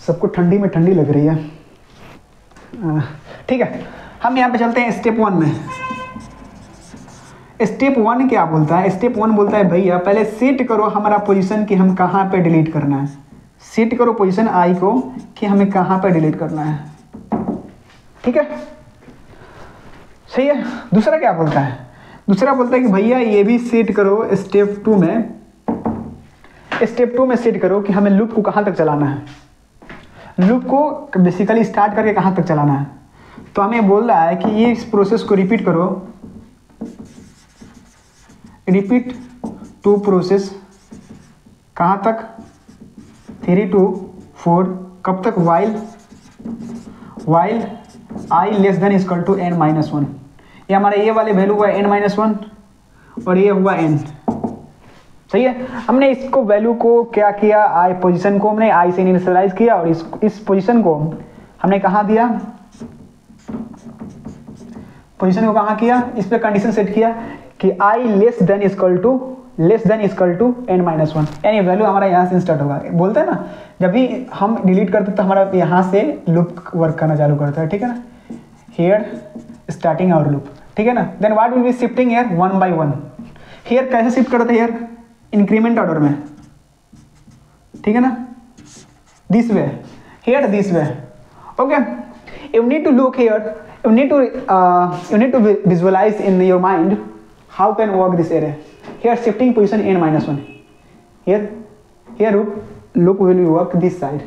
Speaker 1: सबको ठंडी में ठंडी लग रही है, ठीक है। हम यहाँ पे चलते हैं स्टेप 1 में। स्टेप 1 क्या बोलता है, स्टेप 1 बोलता है भैया पहले सेट करो हमारा पोजीशन कि हम कहाँ पे डिलीट करना है, सेट करो पोजीशन आई को कि हमें कहाँ पे डिलीट करना है, ठीक है, सही है। दूसरा क्या बोलता है, दूसरा बोलता है कि भैया ये भी सेट करो स्टेप 2 में, स्टेप 2 में सेट करो कि हमें लूप को कहाँ तक चलाना है, लूप को बेसिकली स्टार्ट करके कहाँ तक चलाना है। तो हमें बोल रहा है कि ये इस प्रोसेस को रिपीट करो, रिपीट 2 प्रोसेस कहाँ तक, 3 to 4 कब तक, while I less than equal to n minus 1। ये हमारा ये वाले वैल्यू हुआ n माइनस 1 और ये हुआ n। सही है, हमने इसको वैल्यू को क्या किया, आई पोजीशन को हमने आई से इनिशियलाइज किया और इस पोजीशन को हमने कहाँ दिया, पोजीशन को कहाँ किया, इस पे कंडीशन सेट किया कि i less than equal to n minus 1, यानी वैल्यू हमारा यहाँ से स्टार्ट होगा। बोलते हैं ना जब भी हम डिलीट करते तो हमारा यहाँ से लूप वर्क करना चालू करता है, ठीक है ना, हियर स्टार्टिंग आवर लूप, ठीक है ना। Then what will be shifting here 1 by 1। Here कैसे शिफ्ट करते हैं, हियर इंक्रीमेंट ऑर्डर में, ठीक है ना, this way, here this way, okay. You need to look here, you need to visualize in your mind how can work this array. Here shifting position n minus 1, here loop will work this side,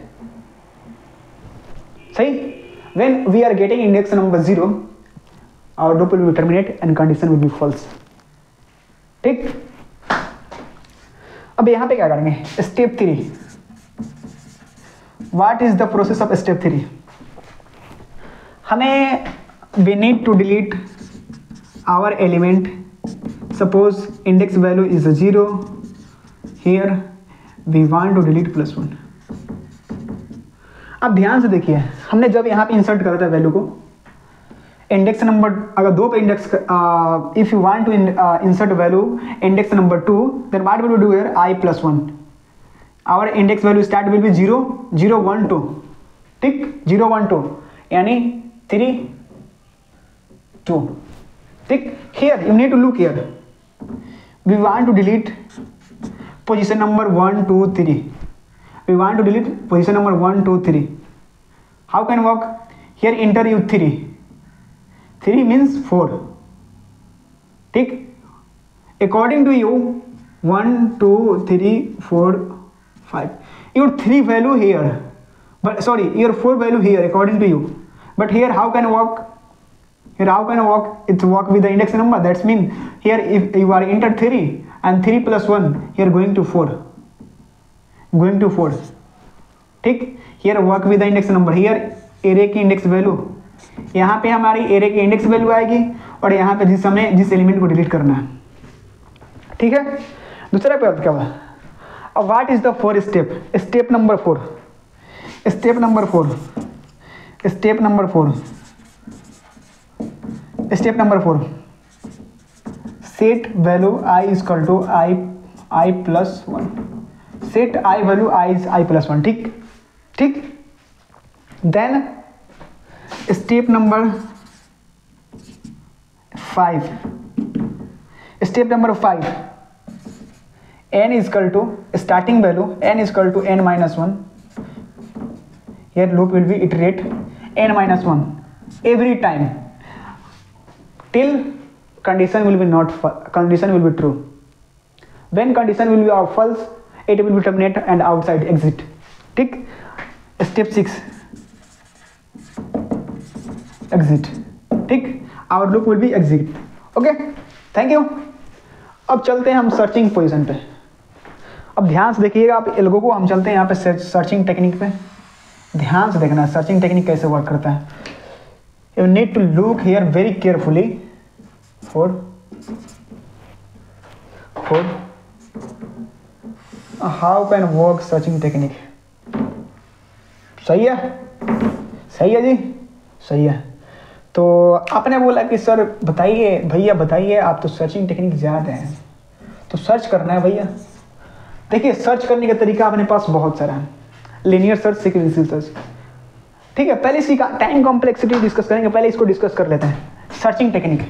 Speaker 1: सही। when we are getting index number 0 our loop will be terminate and condition will be false, ठीक। अब यहाँ पे क्या करेंगे, step 3, what is the process of step 3। हमें we need to delete our element, suppose index value is 0, here we want to delete +1। अब ध्यान से देखिए, हमने जब यहाँ पे इंसर्ट करा था वैल्यू को, इंडेक्स नंबर अगर 2 पे index, if you want to insert value index number 2 then what will you do here I + 1, our index value start will be 0 0 1 2, ठीक, 0 1 2 यानी 3 2, ठीक। here you need to look here, we want to delete position number 1 2 3, we want to delete position number 1 2 3, how can work, here enter you 3 means 4, ठीक। according to you 1 2 3 4 5, your 3 value here, but sorry your 4 value here according to you, but here how can work, it's work with the index number, that's mean here if you are enter 3 and 3 + 1 here going to 4, ठीक। here work with the index number, here array की index value, यहाँ पे हमारी array की index value आएगी और यहाँ पे जिस एलिमेंट को डिलीट करना है, ठीक है। दूसरा पे क्या हुआ, अब what is the 4 step, step number 4 set value I equal to I + 1, set I value I + 1, ठीक। Then step number 5 n equal to starting value n equal to n minus 1, here loop will be iterate n minus 1 every time till condition will be true, when condition will be false it will be terminate and outside exit, ठीक। Step 6 exit, ठीक, our loop will be exit, okay, thank you. अब चलते हैं हम searching position पे। अब ध्यान से देखिएगा आप लोगों को, हम चलते हैं यहाँ पे सर्चिंग टेक्निक पे, ध्यान से देखना सर्चिंग टेक्निक कैसे वर्क करता है। You need to look here very carefully for how can work searching technique. सही है जी, सही है। तो आपने बोला कि सर बताइए भैया बताइए, आप तो सर्चिंग टेक्निक ज़्यादा हैं, तो सर्च करना है भैया। देखिए सर्च करने का तरीका अपने पास बहुत सारा है, लीनियर सर्च, सीक्वेंशियल सर्च, ठीक है। पहले इसी का टाइम कॉम्प्लेक्सिटी डिस्कस करेंगे, पहले इसको डिस्कस कर लेते हैं। सर्चिंग टेक्निक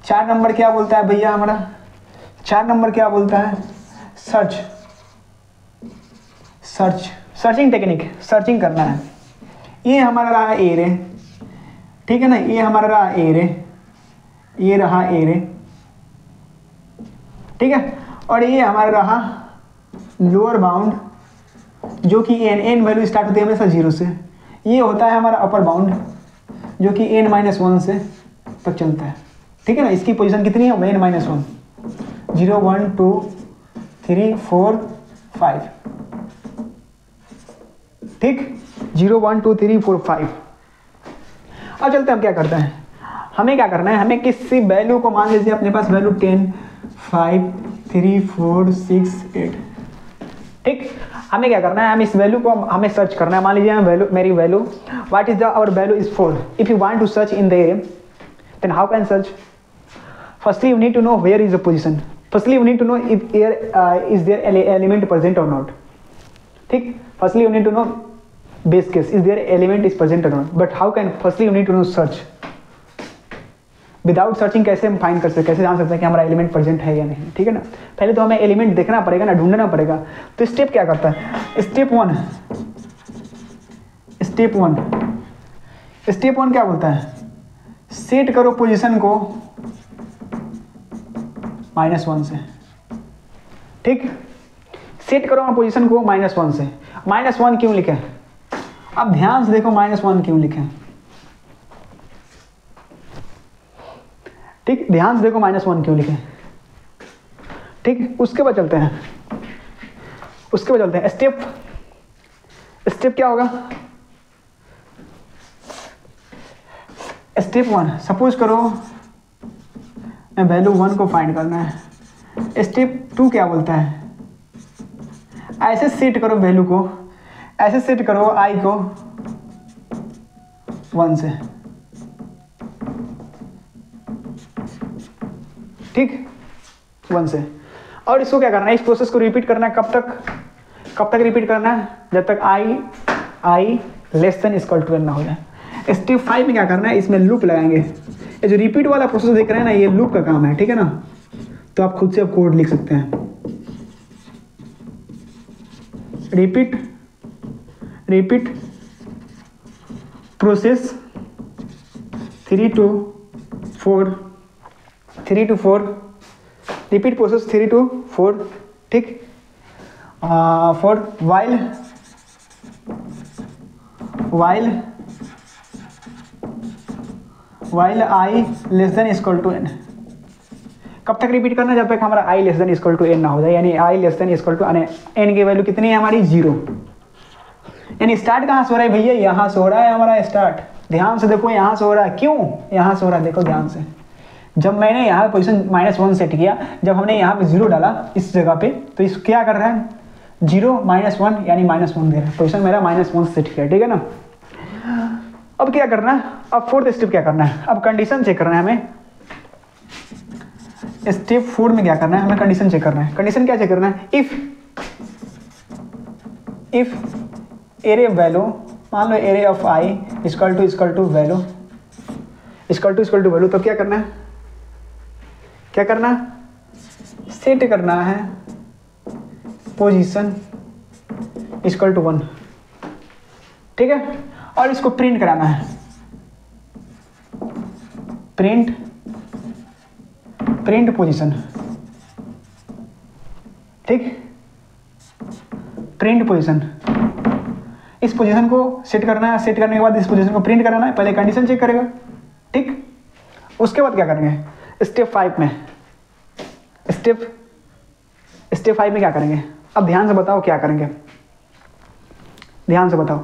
Speaker 1: 4 नंबर क्या बोलता है भैया हमारा, 4 नंबर क्या बोलता है, सर्चिंग टेक्निक, सर्चिंग करना है। ये हमारा रहा एरे, ठीक है ना, ये हमारा रहा एरे, ये रहा एरे, ठीक है, और ये हमारा रहा लोअर बाउंड जो कि n वैल्यू स्टार्ट होती है हमेशा 0 से, ये होता है हमारा अपर बाउंड जो कि n - 1 से तक चलता है, ठीक है ना। इसकी पोजीशन कितनी है, n - 1, 0 1 2 3 4 5, ठीक, 0 1 2 3 4 5। अब चलते हैं, हम क्या करते हैं, हमें क्या करना है, हमें किसी वैल्यू को, मान लीजिए अपने पास वैल्यू 10 5 3 4 6 8, ठीक, हमें क्या करना है, हम इस वैल्यू को हमें सर्च करना है। मान लीजिए वैल्यू, मेरी value, what is the our value is 4। If you want to search in the array, then how can search? Firstly you need to know where is the position, firstly you need to know if is there element present और not, ठीक, firstly you need to know base case is there element is present और not, but how can, firstly you need to know search. Without searching कैसे हम find कर सकते, कैसे जान सकते हैं कि हमारा एलिमेंट प्रेजेंट है या नहीं, ठीक है ना। पहले तो हमें एलिमेंट देखना पड़ेगा ना, ढूंढना पड़ेगा। तो स्टेप क्या करता है, स्टेप वन क्या बोलता है, सेट करो पोजीशन को -1 से, ठीक, सेट करो पोजीशन को -1 से। -1 क्यों लिखे, अब ध्यान से देखो -1 क्यों लिखे, ठीक, ध्यान से देखो -1 क्यों लिखे, ठीक। उसके बाद चलते हैं, स्टेप क्या होगा, स्टेप 1, सपोज करो मैं वैल्यू 1 को फाइंड करना है। स्टेप 2 क्या बोलता है, ऐसे सेट करो वैल्यू को, ऐसे सेट करो आई को 1 से, ठीक, 1 से। और इसको क्या करना है, इस प्रोसेस को रिपीट करना है, कब तक रिपीट करना है, जब तक i less than equal to n ना हो जाए। स्टेप 5 में क्या करना है, इसमें लूप लगाएंगे। ये जो रिपीट वाला प्रोसेस देख रहे हैं ना, ये लूप का काम है, ठीक है ना। तो आप खुद से अब कोड लिख सकते हैं, repeat process 3 to 4, repeat process 3 to 4, ठीक, for while I less than equal to n। कब तक रिपीट करना, जब तक हमारा i less than equal to n ना हो जाए, यानी i less than equal to n की वैल्यू कितनी है हमारी, 0। यानी स्टार्ट कहाँ से हो रहा है भैया, यहाँ से हो रहा है हमारा स्टार्ट। ध्यान से देखो, यहाँ से हो रहा है, क्यों यहाँ से हो रहा है, देखो ध्यान से। जब मैंने यहाँ पोजीशन -1 सेट किया, जब हमने यहाँ पे 0 डाला इस जगह पे, तो इस क्या कर रहा है, 0 -1 यानी -1 दे रहा है, पोजीशन मेरा -1 सेट किया, ठीक है ना। अब क्या करना है, अब फोर्थ स्टेप क्या करना है, अब कंडीशन चेक करना है हमें। स्टेप 4 में क्या करना है, हमें कंडीशन चेक करना है। कंडीशन क्या चेक करना है, इफ एरे वैल्यू, मान लो array of i equal to value तो क्या करना है, सेट करना है पोजीशन इक्वल टू 1, ठीक है। और इसको प्रिंट कराना है, प्रिंट पोजीशन, ठीक, प्रिंट पोजीशन। इस पोजीशन को सेट करना है, सेट करने के बाद इस पोजीशन को प्रिंट कराना है। पहले कंडीशन चेक करेगा, ठीक। उसके बाद क्या करेंगे, स्टेप 5 में क्या करेंगे, अब ध्यान से बताओ क्या करेंगे, ध्यान से बताओ।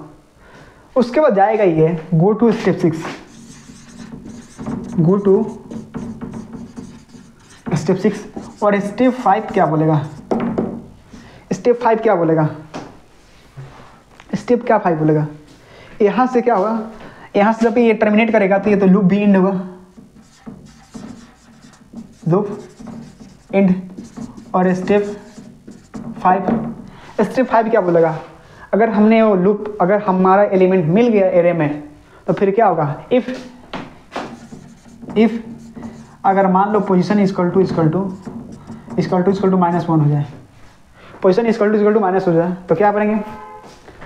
Speaker 1: उसके बाद जाएगा ये गो टू स्टेप 6 और स्टेप 5 क्या बोलेगा, स्टेप 5 बोलेगा, यहाँ से क्या होगा, यहाँ से जब ये टर्मिनेट करेगा तो ये तो लूप भी एंड होगा, लूप एंड। और स्टेप 5 क्या बोलेगा, अगर हमने वो लूप, अगर हमारा एलिमेंट मिल गया एरे में, तो फिर क्या होगा, इफ अगर मान लो पोजीशन इक्वल टू -1 हो जाए, पोजीशन इक्वल टू माइनस हो जाए, तो क्या करेंगे,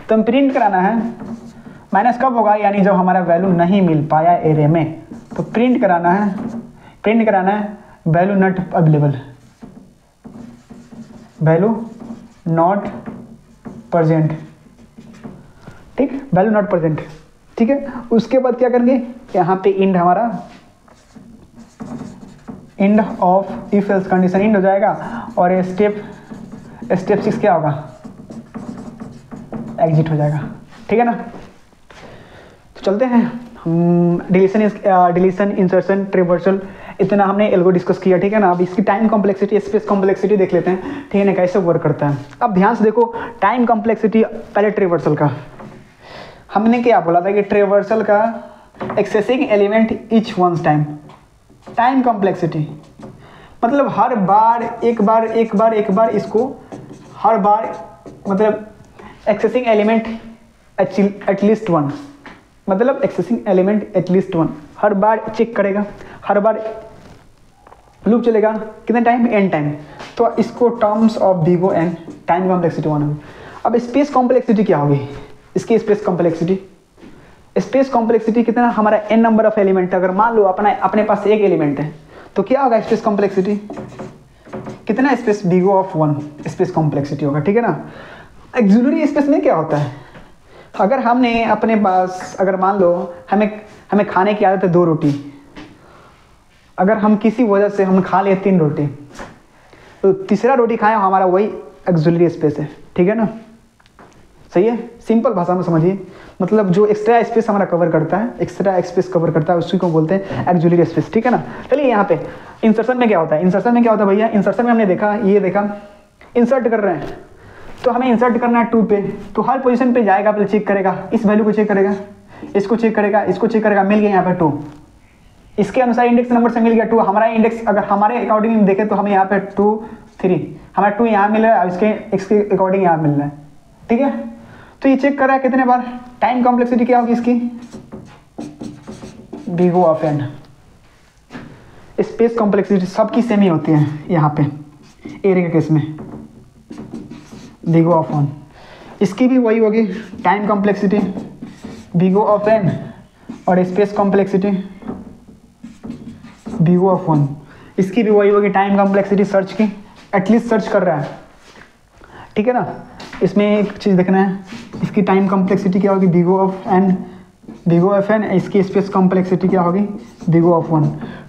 Speaker 1: तो हम प्रिंट कराना है। माइनस कब होगा, यानी जब हमारा वैल्यू नहीं मिल पाया एरे में, तो प्रिंट कराना है value not available, value not present, ठीक, वैल्यू नॉट प्रेजेंट, ठीक है। उसके बाद क्या करेंगे, यहाँ पे इंड हमारा end of if else condition end हो जाएगा, और स्टेप 6 क्या होगा, एग्जिट हो जाएगा, ठीक है ना। तो चलते हैं हम डिलीशन इंसर्शन ट्रेवर्सल इतना हमने एल्गो डिस्कस किया, ठीक है ना। अब इसकी टाइम कॉम्प्लेक्सिटी स्पेस कॉम्प्लेक्सिटी देख लेते हैं, ठीक है ना, कैसे वर्क करता है। अब ध्यान से देखो टाइम कॉम्प्लेक्सिटी पहले ट्रेवर्सल का हमने क्या बोला था कि ट्रेवर्सल का accessing element each once time complexity मतलब हर बार एक बार इसको हर बार मतलब एक्सेसिंग एलिमेंट एटलीस्ट वन, मतलब एक्सेसिंग एलिमेंट एटलीस्ट वन हर बार चेक करेगा, हर बार लूप चलेगा कितना टाइम, n टाइम। तो इसको terms of big O n time complexity one होगी। अब स्पेस कॉम्प्लेक्सिटी क्या होगी, इसकी स्पेस कॉम्प्लेक्सिटी कितना, हमारा n नंबर ऑफ एलिमेंट, अगर मान लो अपने पास एक एलिमेंट है तो क्या होगा स्पेस कॉम्प्लेक्सिटी कितना, space big O of one space complexity होगा, ठीक है ना। एक्सिलरी स्पेस में क्या होता है, अगर हमने अपने पास अगर मान लो हमें खाने की आदत है 2 रोटी, अगर हम किसी वजह से हम खा लिए 3 रोटी तो तीसरा रोटी खाएं हमारा वही एक्सिलरी स्पेस है, ठीक है ना। सही है, सिंपल भाषा में समझिए, मतलब जो एक्स्ट्रा स्पेस हमारा कवर करता है उसी को बोलते हैं एक्सिलरी स्पेस, ठीक है ना। चलिए यहाँ पे इंसर्शन में क्या होता है, भैया इंसर्शन में हमने देखा इंसर्ट कर रहे हैं तो हमें इंसर्ट करना है 2 पे, तो हर पोजीशन पे जाएगा, पहले चेक करेगा, इस वैल्यू को चेक करेगा, इसको चेक करेगा, मिल गया यहाँ पे 2, इसके अनुसार इंडेक्स नंबर से मिल गया 2। हमारा इंडेक्स अगर हमारे अकॉर्डिंग देखें तो हमें यहाँ पे 2 3 हमारा 2 यहाँ मिल रहा है, इसके अकॉर्डिंग यहाँ मिल रहा है, ठीक है। तो ये चेक कर रहा है कितने बार, टाइम कॉम्प्लेक्सिटी क्या होगी इसकी, big O of n। Space complexity सबकी सेम ही होती है यहाँ पे एरिया के केस में, बिगो ऑफ 1, इसकी भी वही होगी time complexity big O of n और स्पेस कॉम्प्लेक्सिटी बिगो ऑफ 1, इसकी भी वही होगी टाइम कॉम्प्लेक्सिटी सर्च की, एटलीस्ट सर्च कर रहा है, ठीक है ना। इसमें एक चीज़ देखना है, इसकी टाइम कॉम्प्लेक्सिटी क्या होगी, बिगो ऑफ n, इसकी स्पेस कॉम्प्लेक्सिटी क्या होगी, बिगो ऑफ 1,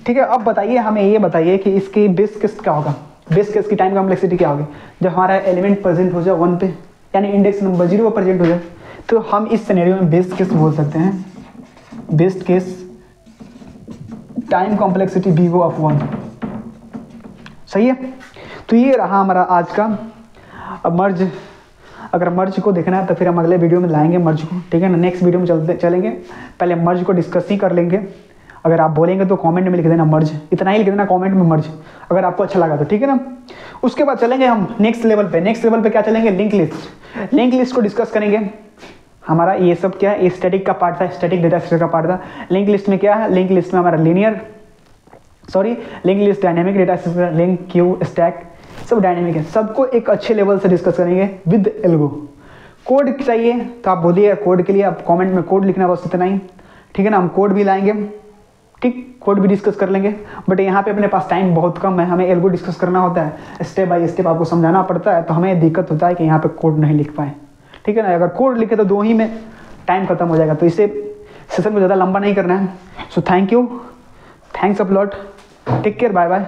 Speaker 1: ठीक है। अब बताइए हमें ये बताइए कि इसकी बेस केस क्या होगा, बेस केस की टाइम कॉम्प्लेक्सिटी क्या होगी, जब हमारा एलिमेंट प्रेजेंट हो जाए 1 पे, यानी इंडेक्स नंबर 0 पर प्रेजेंट हो जाए, तो हम इस सिनेरियो में बेस्ट केस बोल सकते हैं, best case time complexity big O of 1। सही है, तो ये रहा हमारा आज का। अब अगर मर्ज को देखना है तो फिर हम अगले वीडियो में लाएंगे मर्ज को, ठीक है ना। नेक्स्ट वीडियो में चलेंगे, पहले मर्ज को डिस्कस ही कर लेंगे। अगर आप बोलेंगे तो कमेंट में लिख देना मर्ज, इतना ही लिख देना कमेंट में मर्ज, अगर आपको अच्छा लगा तो, ठीक है ना। उसके बाद चलेंगे हम नेक्स्ट लेवल पे क्या चलेंगे, लिंक लिस्ट को डिस्कस करेंगे। हमारा ये सब क्या है, ये स्टैटिक का पार्ट था, स्टैटिक डेटा स्ट्रक्चर का पार्ट था। लिंक लिस्ट में क्या है, लिंक लिस्ट में हमारा link list dynamic data structure, link queue stack सब डायनेमिक है, सबको एक अच्छे लेवल से डिस्कस करेंगे विद एल्गो। कोड चाहिए तो आप बोलिए कोड के लिए, आप कमेंट में कोड लिखना, बस इतना ही, ठीक है ना। हम कोड भी लाएंगे, ठीक, कोड भी डिस्कस कर लेंगे, बट यहाँ पे अपने पास टाइम बहुत कम है, हमें एल्गो डिस्कस करना होता है, स्टेप बाय स्टेप आपको समझाना पड़ता है, तो हमें दिक्कत होता है कि यहाँ पे कोड नहीं लिख पाए, ठीक है ना। अगर कोड लिखे तो 2 ही में टाइम खत्म हो जाएगा, तो इसे सेशन को ज़्यादा लंबा नहीं करना है। So thanks a lot, take care, bye bye.